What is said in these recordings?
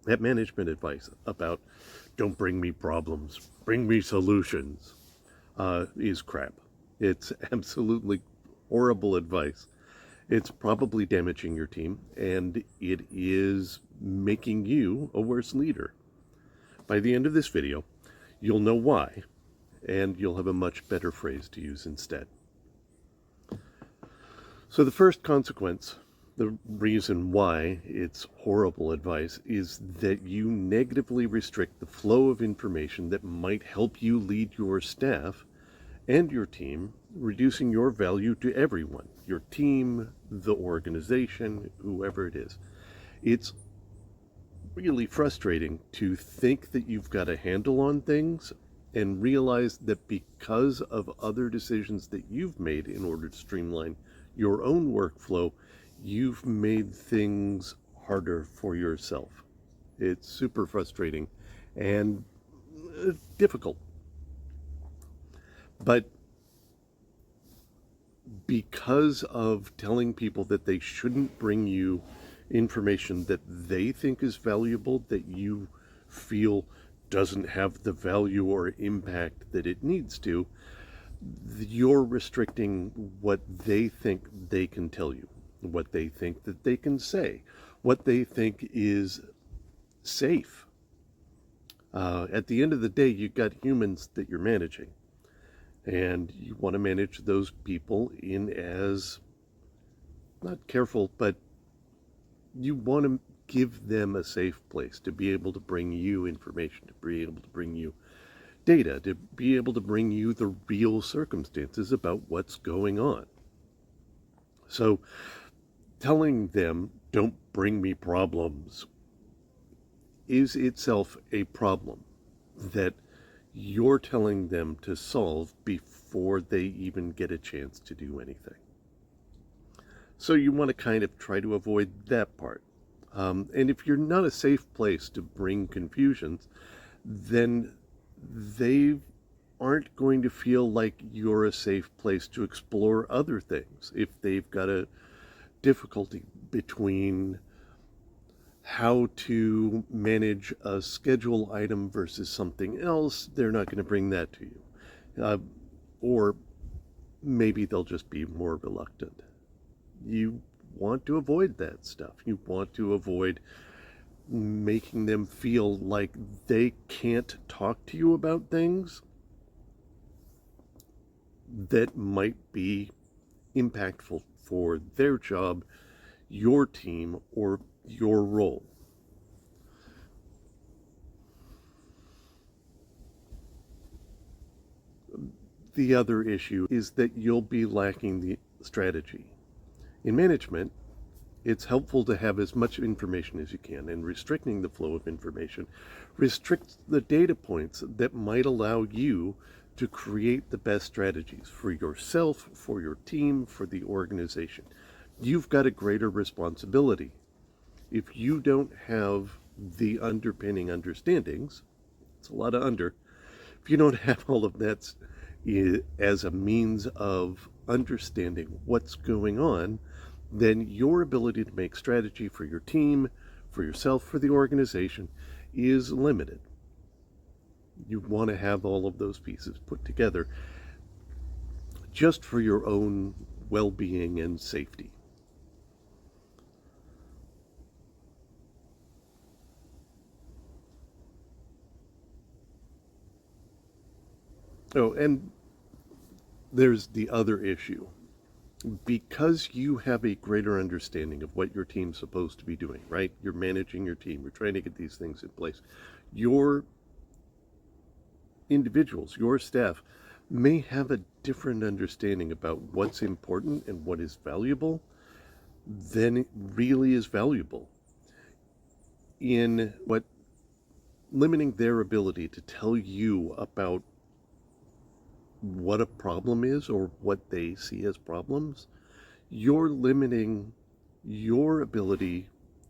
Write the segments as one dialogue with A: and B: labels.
A: That management advice about don't bring me problems, bring me solutions, is crap. It's absolutely horrible advice. It's probably damaging your team, and it is making you a worse leader. By the end of this video, you'll know why, and you'll have a much better phrase to use instead. So the first consequence, the reason why it's horrible advice, is that you negatively restrict the flow of information that might help you lead your staff and your team, reducing your value to everyone, your team, the organization, whoever it is. It's really frustrating to think that you've got a handle on things and realize that because of other decisions that you've made in order to streamline your own workflow, you've made things harder for yourself. It's super frustrating and difficult. But because of telling people that they shouldn't bring you information that they think is valuable, that you feel doesn't have the value or impact that it needs to, you're restricting what they think they can tell you, what they think that they can say, what they think is safe. At the end of the day, you've got humans that you're managing, and you want to manage those people in as, not careful, but you want to give them a safe place to be able to bring you information, to be able to bring you data, to be able to bring you the real circumstances about what's going on. So telling them, don't bring me problems, is itself a problem that you're telling them to solve before they even get a chance to do anything. So you want to kind of try to avoid that part. And if you're not a safe place to bring confusions, then they aren't going to feel like you're a safe place to explore other things. If they've got a difficulty between how to manage a schedule item versus something else, they're not going to bring that to you. Or maybe they'll just be more reluctant. You want to avoid that stuff. You want to avoid making them feel like they can't talk to you about things that might be impactful for their job, your team, or your role. The other issue is that you'll be lacking the strategy. In management, it's helpful to have as much information as you can, and restricting the flow of information restricts the data points that might allow you to create the best strategies for yourself, for your team, for the organization. You've got a greater responsibility. If you don't have the underpinning understandings, it's a lot of under, if you don't have all of that as a means of understanding what's going on, then your ability to make strategy for your team, for yourself, for the organization is limited. You want to have all of those pieces put together just for your own well-being and safety. Oh, and there's the other issue. Because you have a greater understanding of what your team's supposed to be doing, right? You're managing your team. You're trying to get these things in place. Your individuals, your staff, may have a different understanding about what's important and what is valuable than it really is valuable. In what limiting their ability to tell you about what a problem is or what they see as problems, you're limiting your ability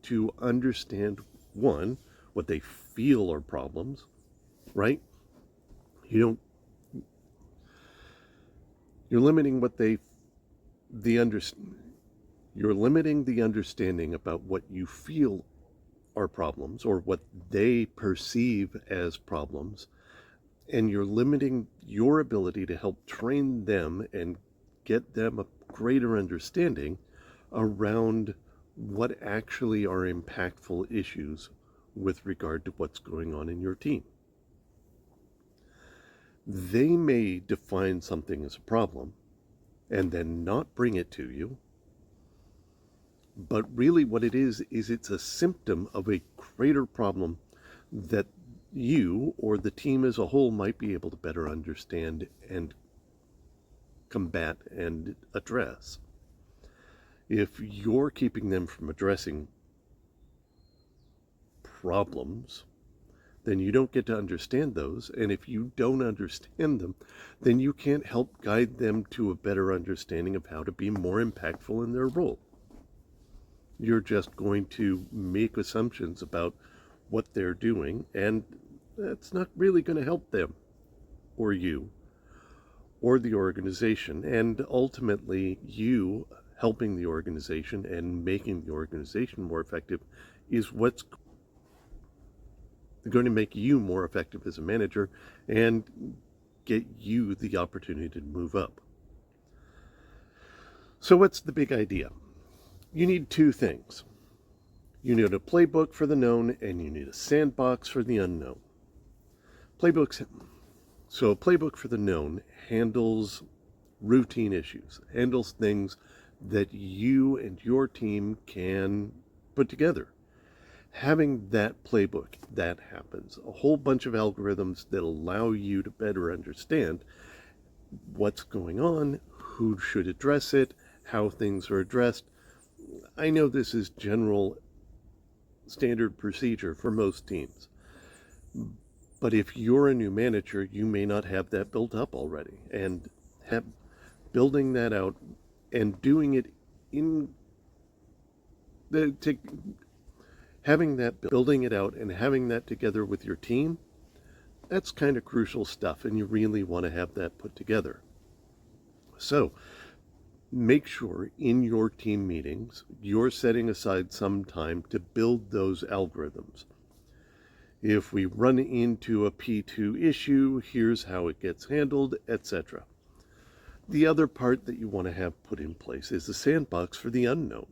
A: to understand, one, what they feel are problems, right? You don't, you're limiting what they, the under, you're limiting the understanding about what you feel are problems or what they perceive as problems, and you're limiting your ability to help train them and get them a greater understanding around what actually are impactful issues with regard to what's going on in your team. They may define something as a problem and then not bring it to you, but really what it is it's a symptom of a greater problem that you or the team as a whole might be able to better understand and combat and address. If you're keeping them from addressing problems, then you don't get to understand those. And if you don't understand them, then you can't help guide them to a better understanding of how to be more impactful in their role. You're just going to make assumptions about what they're doing, and that's not really going to help them or you or the organization. And ultimately, you helping the organization and making the organization more effective is what's going to make you more effective as a manager and get you the opportunity to move up. So what's the big idea? You need two things. You need a playbook for the known, and you need a sandbox for the unknown. So a playbook for the known handles routine issues, handles things that you and your team can put together. Having that playbook, that happens. A whole bunch of algorithms that allow you to better understand what's going on, who should address it, how things are addressed. I know this is general standard procedure for most teams, but if you're a new manager, you may not have that built up already, and building that out and doing it building it out and having that together with your team, that's kind of crucial stuff, and you really want to have that put together. So make sure in your team meetings you're setting aside some time to build those algorithms. If we run into a P2 issue, here's how it gets handled, etc. The other part that you want to have put in place is the sandbox for the unknown.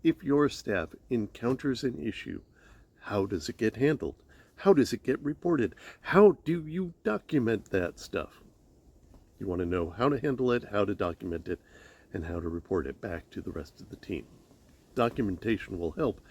A: If your staff encounters an issue, how does it get handled? How does it get reported? How do you document that stuff? You want to know how to handle it, how to document it, and how to report it back to the rest of the team. Documentation will help,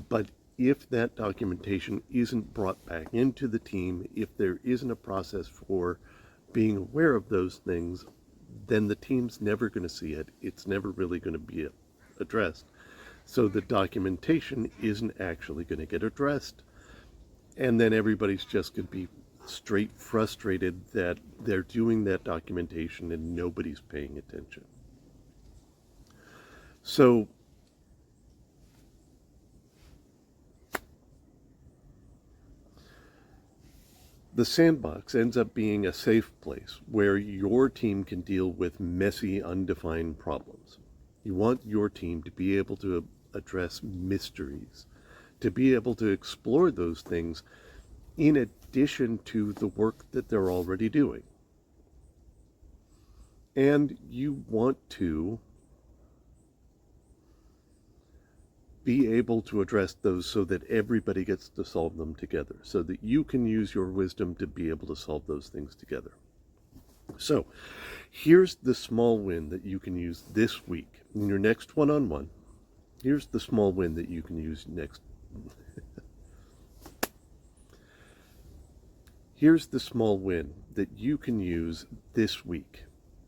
A: but if that documentation isn't brought back into the team, if there isn't a process for being aware of those things, then the team's never going to see it. It's never really going to be addressed. So the documentation isn't actually going to get addressed. And then everybody's just going to be straight frustrated that they're doing that documentation and nobody's paying attention. So the sandbox ends up being a safe place where your team can deal with messy, undefined problems. You want your team to be able to address mysteries, to be able to explore those things in addition to the work that they're already doing. And you want to be able to address those so that everybody gets to solve them together, so that you can use your wisdom to be able to solve those things together. So here's the small win that you can use this week in your next one-on-one. Here's the small win that you can use next. Here's the small win that you can use this week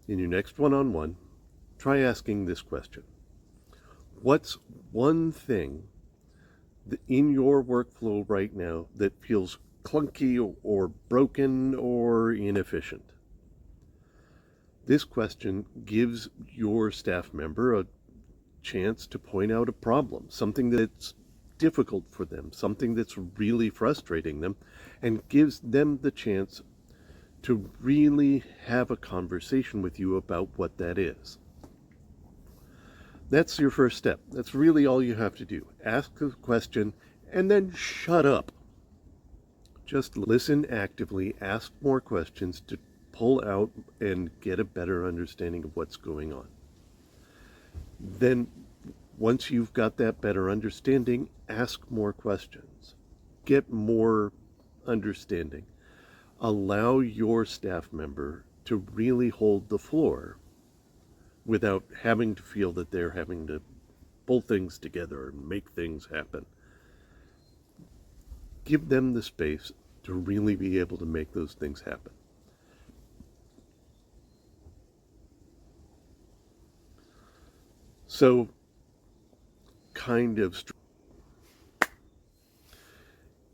A: in your next one-on-one. Try asking this question. What's one thing that in your workflow right now that feels clunky or broken or inefficient? This question gives your staff member a chance to point out a problem, something that's difficult for them, something that's really frustrating them, and gives them the chance to really have a conversation with you about what that is. That's your first step. That's really all you have to do. Ask the question and then shut up. Just listen actively, ask more questions to pull out and get a better understanding of what's going on. Then, once you've got that better understanding, ask more questions. Get more understanding. Allow your staff member to really hold the floor without having to feel that they're having to pull things together and make things happen. Give them the space to really be able to make those things happen. So,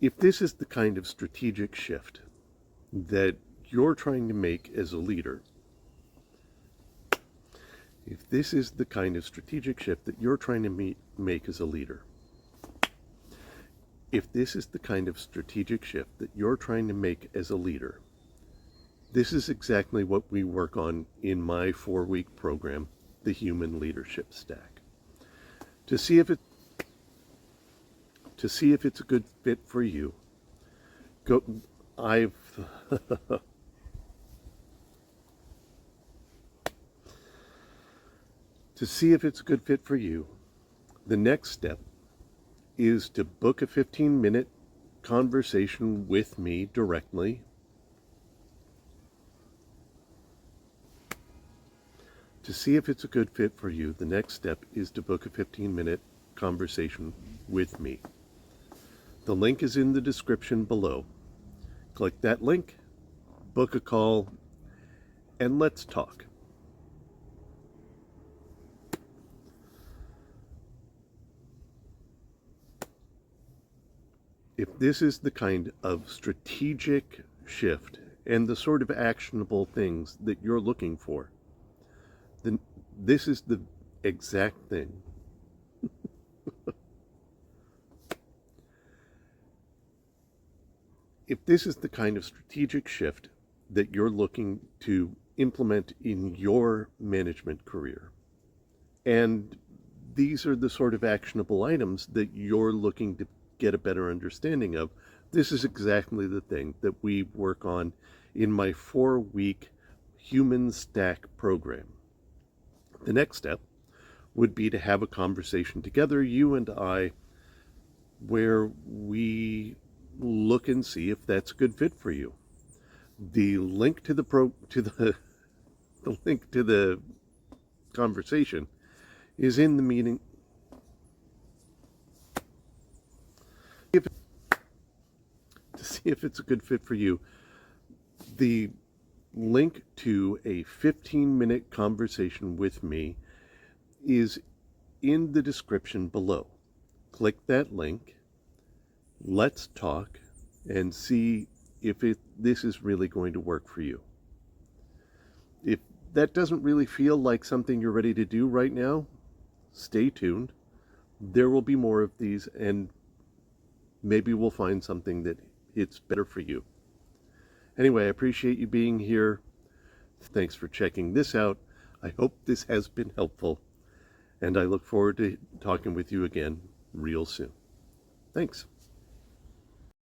A: if this is the kind of strategic shift that you're trying to make as a leader, if this is the kind of strategic shift that you're trying to make as a leader, if this is the kind of strategic shift that you're trying to make as a leader, this is exactly what we work on in my 4-week program, the Human Leadership Stack. To see if it's a good fit for you, to see if it's a good fit for you, the next step is to book a 15-minute conversation with me directly. To see if it's a good fit for you, the next step is to book a 15-minute conversation with me. The link is in the description below. Click that link, book a call, and let's talk. If this is the kind of strategic shift and the sort of actionable things that you're looking for, then this is the exact thing. If this is the kind of strategic shift that you're looking to implement in your management career, and these are the sort of actionable items that you're looking to get a better understanding of, this is exactly the thing that we work on in my 4-week Human Stack program. The next step would be to have a conversation together, you and I, where we look and see if that's a good fit for you. The link to the link to the conversation is in the meeting. To see if it's a good fit for you, the link to a 15-minute conversation with me is in the description below. Click that link, let's talk, and see if this is really going to work for you. If that doesn't really feel like something you're ready to do right now, stay tuned. There will be more of these, and maybe we'll find something that it's better for you. Anyway, I appreciate you being here. Thanks for checking this out. I hope this has been helpful, and I look forward to talking with you again real soon. Thanks.